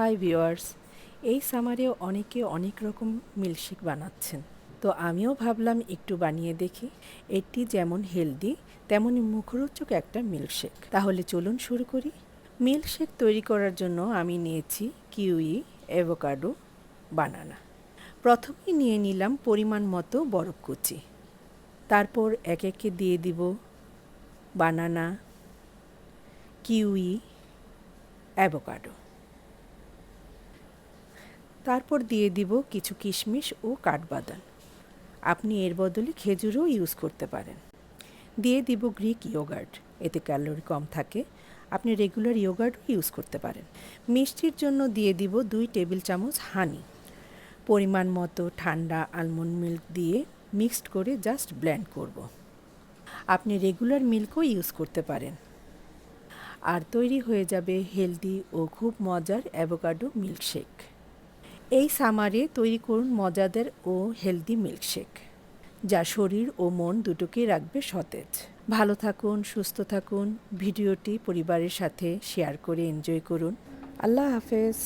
Hi viewers, এই সামারে অনেকে অনেক রকম মিল্কশেক বানাচ্ছেন, তো আমিও ভাবলাম একটু বানিয়ে দেখি। এটি যেমন হেলদি তেমনই মুখরোচক একটা মিল্কশেক। তাহলে চলুন শুরু করি। মিল্কশেক তৈরি করার জন্য আমি নিয়েছি কিউই, অ্যাভোকাডো, বানানা। প্রথমেই নিয়ে নিলাম পরিমাণ মতো বরফ কুচি, তারপর এক একে দিয়ে দিব বানানা, কিউই, অ্যাভোকাডো। তারপর দিয়ে দিব কিছু কিশমিশ ও কাঠবাদাম। আপনি এর বদলে খেজুরও ইউজ করতে পারেন। দিয়ে দিব গ্রিক ইয়োগার্ট, এতে ক্যালোরি কম থাকে। আপনি রেগুলার ইয়োগার্টও ইউজ করতে পারেন। মিষ্টির জন্য দিয়ে দিব 2 টেবিল চামচ হানি। পরিমাণ মতো ঠান্ডা আলমন্ড মিল্ক দিয়ে মিক্সড করে জাস্ট ব্লেন্ড করব। আপনি রেগুলার মিল্কও ইউজ করতে পারেন। আর তৈরি হয়ে যাবে হেলদি ও খুব মজার অ্যাভোকাডো মিল্কশেক। এই সামারে তৈরি করুন মজাদার ও হেলদি মিল্কশেক, যা শরীর ও মন দুটোকেই রাখবে সতেজ। ভালো থাকুন, সুস্থ থাকুন। ভিডিওটি পরিবারের সাথে শেয়ার করে এনজয় করুন। আল্লাহ হাফেজ।